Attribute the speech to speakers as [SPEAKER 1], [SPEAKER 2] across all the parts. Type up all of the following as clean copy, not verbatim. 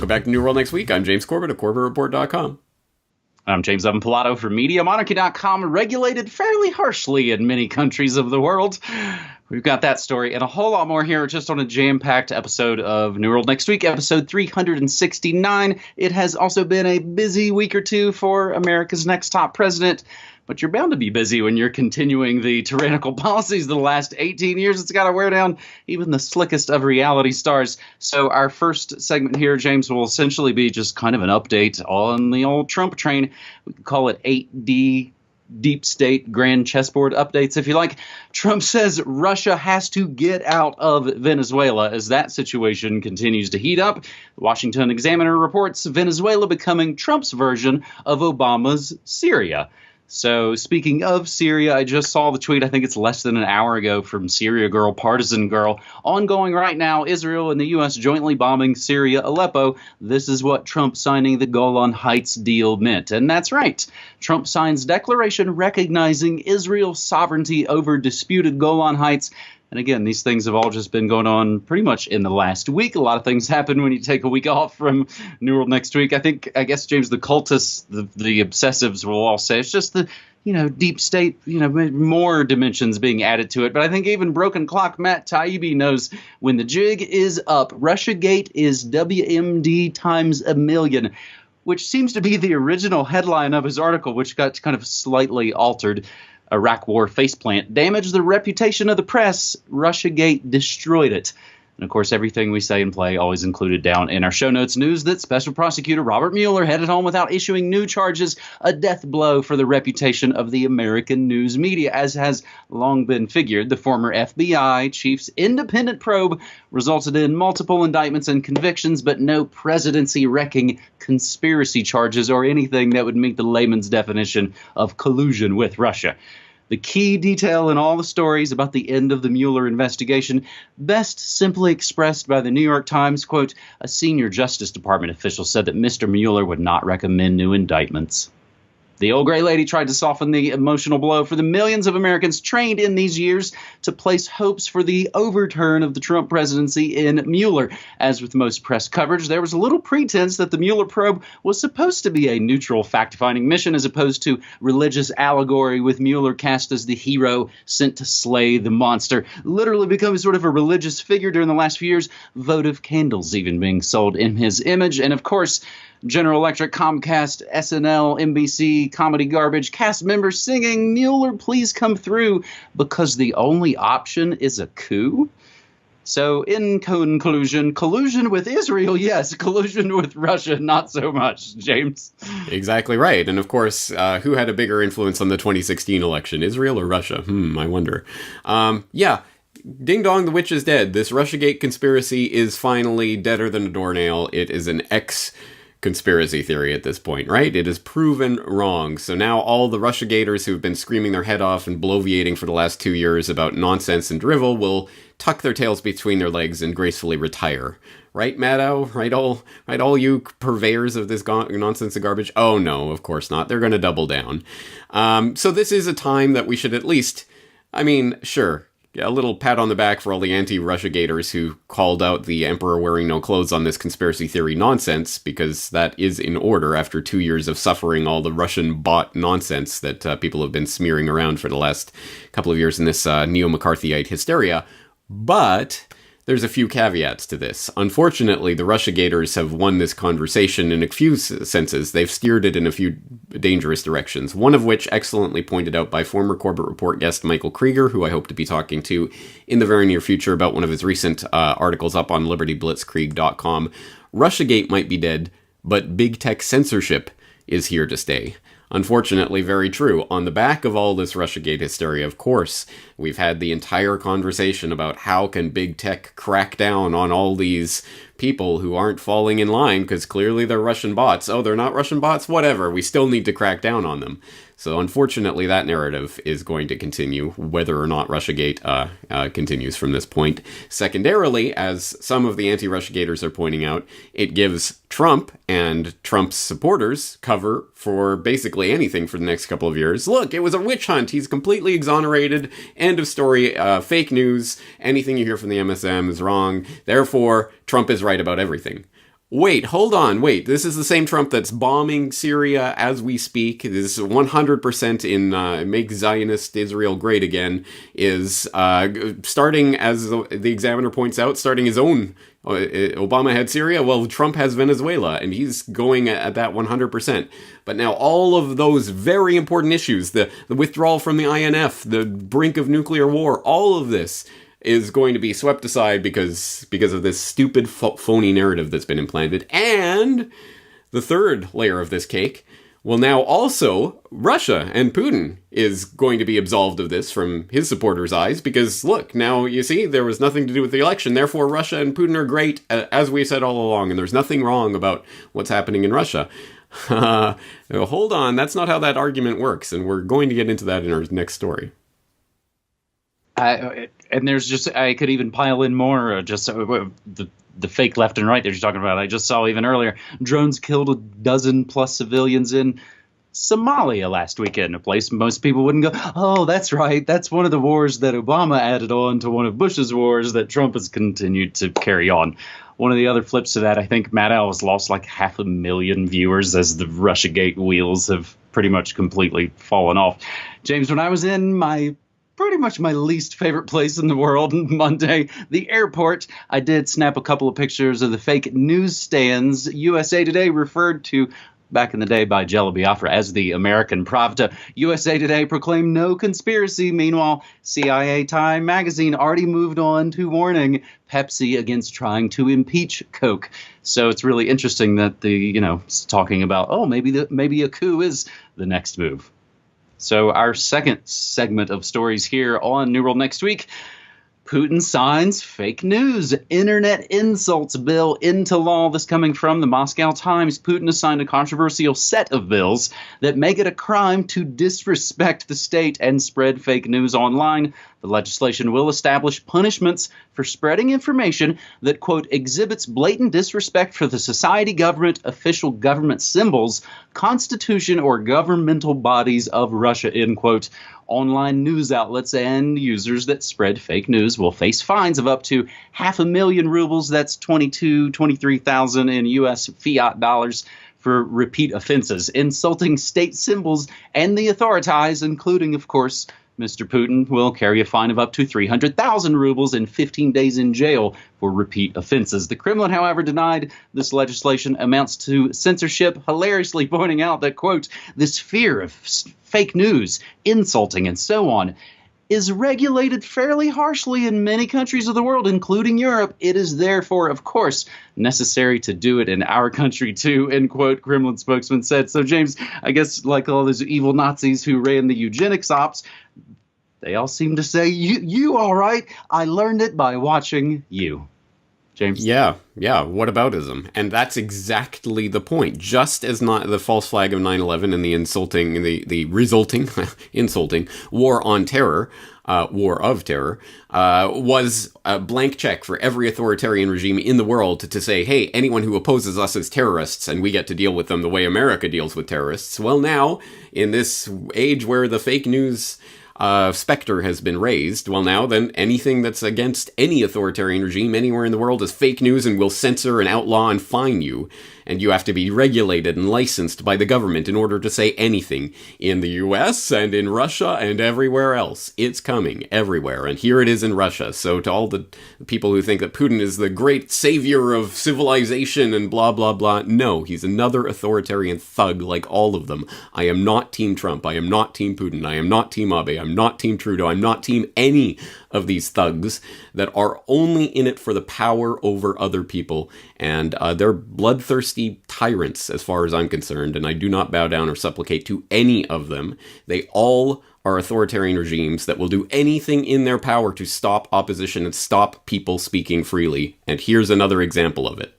[SPEAKER 1] back to New World Next Week. I'm James Corbett of CorbettReport.com.
[SPEAKER 2] I'm James Evan Pilato for MediaMonarchy.com, regulated fairly harshly in many countries of the world. We've got that story and a whole lot more here just on a jam-packed episode of New World Next Week, episode 369. It has also been a busy week or two for America's next top president, but you're bound to be busy when you're continuing the tyrannical policies of the last 18 years. It's got to wear down even the slickest of reality stars. So our first segment here, James, will essentially be just kind of an update on the old Trump train. We could call it 8D deep state grand chessboard updates, if you like. Trump says Russia has to get out of Venezuela as that situation continues to heat up. The Washington Examiner reports Venezuela becoming Trump's version of Obama's Syria. So speaking of Syria, I just saw the tweet, I think it's less than an hour ago, from Syria Girl, Partisan Girl. Ongoing right now, Israel and the U.S. jointly bombing Syria, Aleppo. This is what Trump signing the Golan Heights deal meant. And that's right. Trump signs declaration recognizing Israel's sovereignty over disputed Golan Heights. And again, these things have all just been going on pretty much in the last week. A lot of things happen when you take a week off from New World Next Week. I guess, James, the cultists, the obsessives will all say it's just the, deep state, more dimensions being added to it. But I think even Broken Clock Matt Taibbi knows when the jig is up. Russiagate is WMD times a million, which seems to be the original headline of his article, which got kind of slightly altered. Iraq war faceplant damaged the reputation of the press. Russiagate destroyed it. And, of course, everything we say and play always included down in our show notes. News that Special Prosecutor Robert Mueller headed home without issuing new charges, a death blow for the reputation of the American news media, as has long been figured. The former FBI chief's independent probe resulted in multiple indictments and convictions, but no presidency-wrecking conspiracy charges or anything that would meet the layman's definition of collusion with Russia. The key detail in all the stories about the end of the Mueller investigation, best simply expressed by the New York Times, quote, a senior Justice Department official said that Mr. Mueller would not recommend new indictments. The old gray lady tried to soften the emotional blow for the millions of Americans trained in these years to place hopes for the overturn of the Trump presidency in Mueller. As with most press coverage, there was a little pretense that the Mueller probe was supposed to be a neutral fact-finding mission as opposed to religious allegory, with Mueller cast as the hero sent to slay the monster, literally becoming sort of a religious figure during the last few years, votive candles even being sold in his image. And of course, General Electric, Comcast, SNL, NBC, comedy garbage, cast members singing, Mueller, please come through, because the only option is a coup. So in conclusion, collusion with Israel, yes. Collusion with Russia, not so much, James.
[SPEAKER 1] Exactly right. And of course, who had a bigger influence on the 2016 election, Israel or Russia? I wonder. Yeah. Ding dong, the witch is dead. This Russiagate conspiracy is finally deader than a doornail. It is an conspiracy theory at this point, right? It is proven wrong. So now all the Russiagators who've been screaming their head off and bloviating for the last 2 years about nonsense and drivel will tuck their tails between their legs and gracefully retire. Right, Maddow? Right, all you purveyors of this nonsense and garbage? Oh, no, of course not. They're going to double down. So this is a time that we should at least, sure, a little pat on the back for all the anti-Russiagators who called out the emperor wearing no clothes on this conspiracy theory nonsense, because that is in order after 2 years of suffering all the Russian bot nonsense that people have been smearing around for the last couple of years in this neo-McCarthyite hysteria. But there's a few caveats to this. Unfortunately, the Russiagators have won this conversation in a few senses. They've steered it in a few dangerous directions, one of which excellently pointed out by former Corbett Report guest Michael Krieger, who I hope to be talking to in the very near future about one of his recent articles up on libertyblitzkrieg.com. Russiagate might be dead, but big tech censorship is here to stay. Unfortunately, very true. On the back of all this Russiagate hysteria, of course, we've had the entire conversation about how can big tech crack down on all these people who aren't falling in line because clearly they're Russian bots. Oh, they're not Russian bots? Whatever. We still need to crack down on them. So unfortunately, that narrative is going to continue, whether or not Russiagate continues from this point. Secondarily, as some of the anti-Russiagators are pointing out, it gives Trump and Trump's supporters cover for basically anything for the next couple of years. Look, it was a witch hunt. He's completely exonerated. End of story. Fake news. Anything you hear from the MSM is wrong. Therefore, Trump is right about everything. Wait, hold on. Wait, this is the same Trump that's bombing Syria as we speak. This is 100% in Make Zionist Israel Great Again, is starting, as the Examiner points out, starting his own. Obama had Syria, well, Trump has Venezuela, and he's going at that 100%. But now all of those very important issues, the withdrawal from the INF, the brink of nuclear war, all of this is going to be swept aside because of this stupid phony narrative that's been implanted. And the third layer of this cake, well, now also Russia and Putin is going to be absolved of this from his supporters' eyes because, look, now you see, there was nothing to do with the election. Therefore, Russia and Putin are great, as we said all along, and there's nothing wrong about what's happening in Russia. Hold on, that's not how that argument works, and we're going to get into that in our next story.
[SPEAKER 2] And there's just, I could even pile in more, the fake left and right that you're talking about. I just saw even earlier, drones killed a dozen plus civilians in Somalia last weekend, a place most people wouldn't go, oh, that's right, that's one of the wars that Obama added on to one of Bush's wars that Trump has continued to carry on. One of the other flips to that, I think Matt Al has lost like 500,000 viewers as the Russiagate wheels have pretty much completely fallen off. James, when I was in pretty much my least favorite place in the world Monday, the airport, I did snap a couple of pictures of the fake news stands USA Today referred to back in the day by Jello Biafra as the American Pravda. USA Today proclaimed no conspiracy. Meanwhile, CIA Time magazine already moved on to warning Pepsi against trying to impeach Coke. So it's really interesting that it's talking about, oh, maybe a coup is the next move. So our second segment of stories here on New World Next Week, Putin signs fake news, internet insults bill into law. This coming from the Moscow Times. Putin has signed a controversial set of bills that make it a crime to disrespect the state and spread fake news online. The legislation will establish punishments for spreading information that, quote, exhibits blatant disrespect for the society, government, official government symbols, constitution, or governmental bodies of Russia, end quote. Online news outlets and users that spread fake news will face fines of up to 500,000 rubles, that's 23,000 in U.S. fiat dollars, for repeat offenses, insulting state symbols and the authorities, including, of course, Mr. Putin, will carry a fine of up to 300,000 rubles and 15 days in jail for repeat offenses. The Kremlin, however, denied this legislation amounts to censorship, hilariously pointing out that, quote, this fear of fake news, insulting, and so on is regulated fairly harshly in many countries of the world, including Europe. It is therefore, of course, necessary to do it in our country too, end quote, Kremlin spokesman said. So, James, I guess like all those evil Nazis who ran the eugenics ops, they all seem to say, you all right, I learned it by watching you. James? Yeah, whataboutism. And that's exactly the point. Just as not the false flag of 9/11 and the insulting, the resulting, insulting war on terror, war of terror, was a blank check for every authoritarian regime in the world to say, hey, anyone who opposes us as terrorists, and we get to deal with them the way America deals with terrorists. Well, now, in this age where the fake news specter has been raised, well, now then anything that's against any authoritarian regime anywhere in the world is fake news and will censor and outlaw and fine you. And you have to be regulated and licensed by the government in order to say anything in the US and in Russia and everywhere else. It's coming everywhere. And here it is in Russia. So to all the people who think that Putin is the great savior of civilization and blah, blah, blah, no, he's another authoritarian thug like all of them. I am not Team Trump. I am not Team Putin. I am not Team Abe. I'm not Team Trudeau. I'm not Team any of these thugs that are only in it for the power over other people. And they're bloodthirsty tyrants as far as I'm concerned, and I do not bow down or supplicate to any of them. They all are authoritarian regimes that will do anything in their power to stop opposition and stop people speaking freely. And here's another example of it.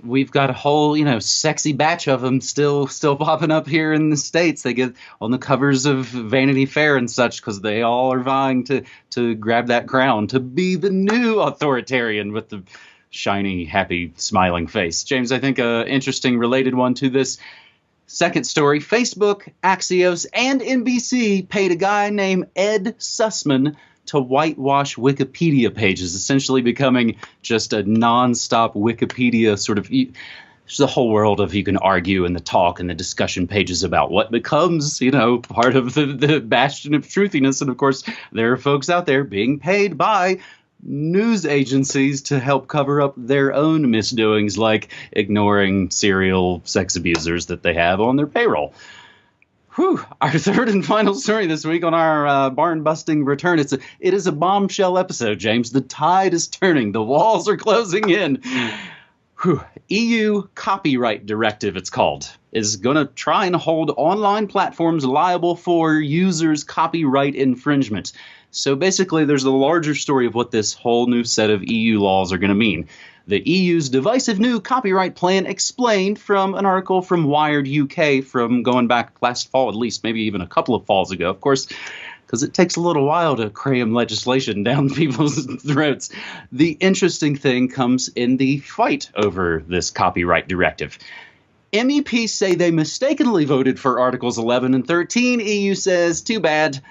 [SPEAKER 2] We've got a whole, sexy batch of them still popping up here in the States. They get on the covers of Vanity Fair and such because they all are vying to grab that crown, to be the new authoritarian with the shiny, happy, smiling face. James, I think an interesting related one to this second story. Facebook, Axios, and NBC paid a guy named Ed Sussman to whitewash Wikipedia pages, essentially becoming just a nonstop Wikipedia sort of... There's a whole world of you can argue and the talk and the discussion pages about what becomes, part of the bastion of truthiness. And of course, there are folks out there being paid by news agencies to help cover up their own misdoings, like ignoring serial sex abusers that they have on their payroll. Whew. Our third and final story this week on our barn-busting return. It is a bombshell episode, James. The tide is turning. The walls are closing in. Whew. EU Copyright Directive, it's called, is going to try and hold online platforms liable for users' copyright infringement. So basically, there's a larger story of what this whole new set of EU laws are going to mean. The EU's divisive new copyright plan explained from an article from Wired UK from going back last fall, at least, maybe even a couple of falls ago, of course, because it takes a little while to cram legislation down people's throats. The interesting thing comes in the fight over this copyright directive. MEPs say they mistakenly voted for Articles 11 and 13. EU says, too bad.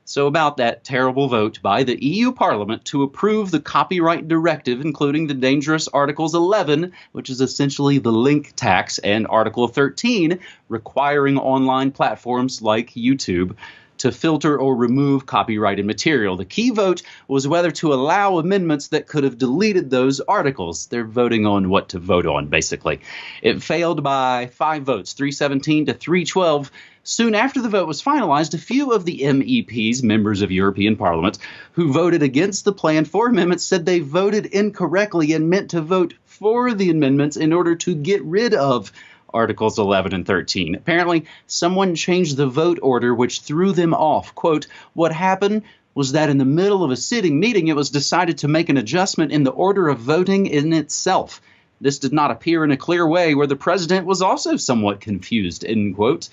[SPEAKER 2] So about that terrible vote by the EU Parliament to approve the copyright directive, including the dangerous Articles 11, which is essentially the link tax, and Article 13, requiring online platforms like YouTube to filter or remove copyrighted material. The key vote was whether to allow amendments that could have deleted those articles. They're voting on what to vote on, basically. It failed by 5 votes, 317 to 312. Soon after the vote was finalized, a few of the MEPs, members of European Parliament, who voted against the plan for amendments said they voted incorrectly and meant to vote for the amendments in order to get rid of Articles 11 and 13. Apparently, someone changed the vote order, which threw them off. Quote, what happened was that in the middle of a sitting meeting, it was decided to make an adjustment in the order of voting in itself. This did not appear in a clear way, where the president was also somewhat confused, end quote.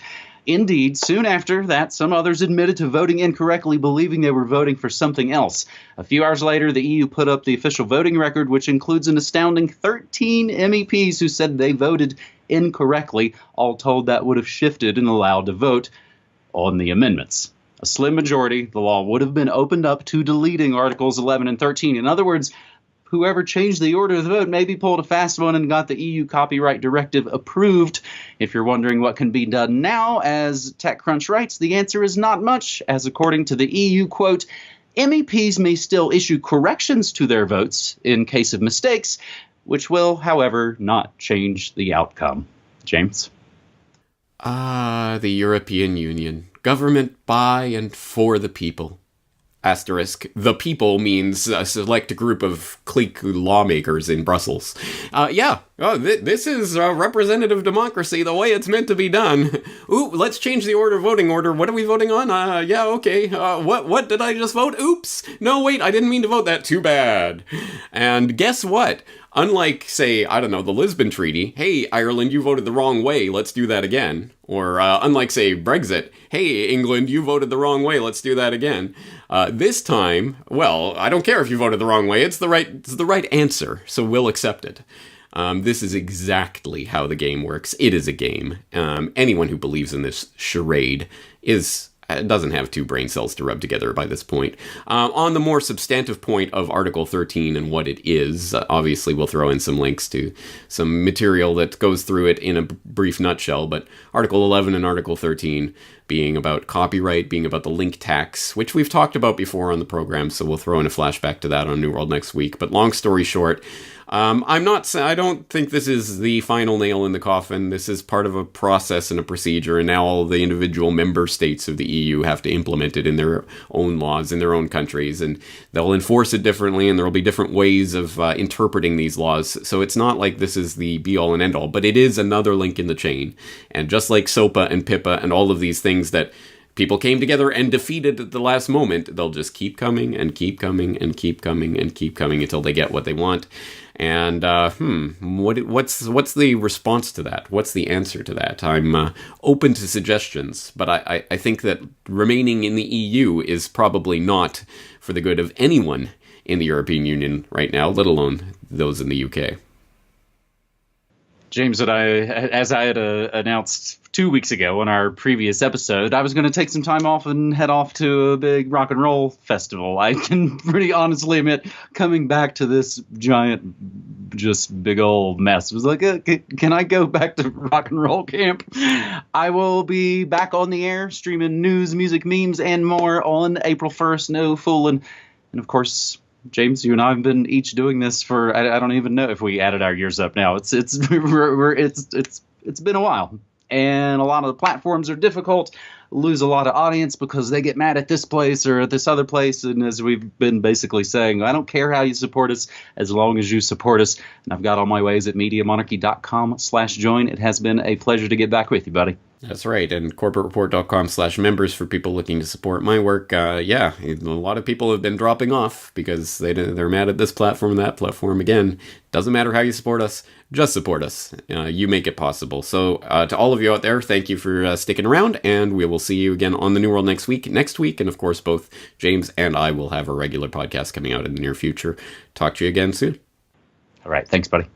[SPEAKER 2] Indeed, soon after that, some others admitted to voting incorrectly, believing they were voting for something else. A few hours later, the EU put up the official voting record, which includes an astounding 13 MEPs who said they voted incorrectly. All told, that would have shifted and allowed to vote on the amendments. A slim majority, the law would have been opened up to deleting Articles 11 and 13. In other words, whoever changed the order of the vote maybe pulled a fast one and got the EU copyright directive approved. If you're wondering what can be done now, as TechCrunch writes, the answer is not much, as according to the EU, quote, MEPs may still issue corrections to their votes in case of mistakes, which will, however, not change the outcome. James?
[SPEAKER 1] The European Union. Government by and for the people. Asterisk, the people means a select group of clique lawmakers in Brussels. This is representative democracy, the way it's meant to be done. Ooh, let's change the voting order. What are we voting on? Okay. What did I just vote? Oops. No, wait, I didn't mean to vote that. Too bad. And guess what? Unlike, say, I don't know, the Lisbon Treaty, hey, Ireland, you voted the wrong way, let's do that again. Or unlike, say, Brexit, hey, England, you voted the wrong way, let's do that again. This time, well, I don't care if you voted the wrong way, it's the right answer, so we'll accept it. This is exactly how the game works. It is a game. Anyone who believes in this charade doesn't have 2 brain cells to rub together by this point. On the more substantive point of Article 13 and what it is, obviously we'll throw in some links to some material that goes through it in a brief nutshell, but Article 11 and Article 13 being about copyright, being about the link tax, which we've talked about before on the program, so we'll throw in a flashback to that on New World next week. But long story short, I don't think this is the final nail in the coffin. This is part of a process and a procedure, and now all the individual member states of the EU have to implement it in their own laws, in their own countries, and they'll enforce it differently, and there will be different ways of interpreting these laws. So it's not like this is the be-all and end-all, but it is another link in the chain. And just like SOPA and PIPA and all of these things that people came together and defeated at the last moment, they'll just keep coming and keep coming and keep coming and keep coming until they get what they want. And what's the response to that? What's the answer to that? I'm open to suggestions, but I think that remaining in the EU is probably not for the good of anyone in the European Union right now, let alone those in the UK.
[SPEAKER 2] James and I, as I had announced 2 weeks ago on our previous episode, I was going to take some time off and head off to a big rock and roll festival. I can pretty honestly admit, coming back to this giant, just big old mess was like, can I go back to rock and roll camp? I will be back on the air streaming news, music, memes, and more on April 1st. No fooling. And of course, James, you and I have been each doing this for I don't even know if we added our years up now. It's been a while, and a lot of the platforms are difficult. Lose a lot of audience because they get mad at this place or at this other place. And as we've been basically saying, I don't care how you support us as long as you support us. And I've got all my ways at MediaMonarchy.com/join. It has been a pleasure to get back with you, buddy.
[SPEAKER 1] That's right. And CorporateReport.com/members for people looking to support my work. Yeah, a lot of people have been dropping off because they're mad at this platform and that platform. Again, doesn't matter how you support us, just support us. You make it possible. So to all of you out there, thank you for sticking around, and we will see you again on the New World next week. And of course, both James and I will have a regular podcast coming out in the near future. Talk to you again soon.
[SPEAKER 2] All right. Thanks, buddy.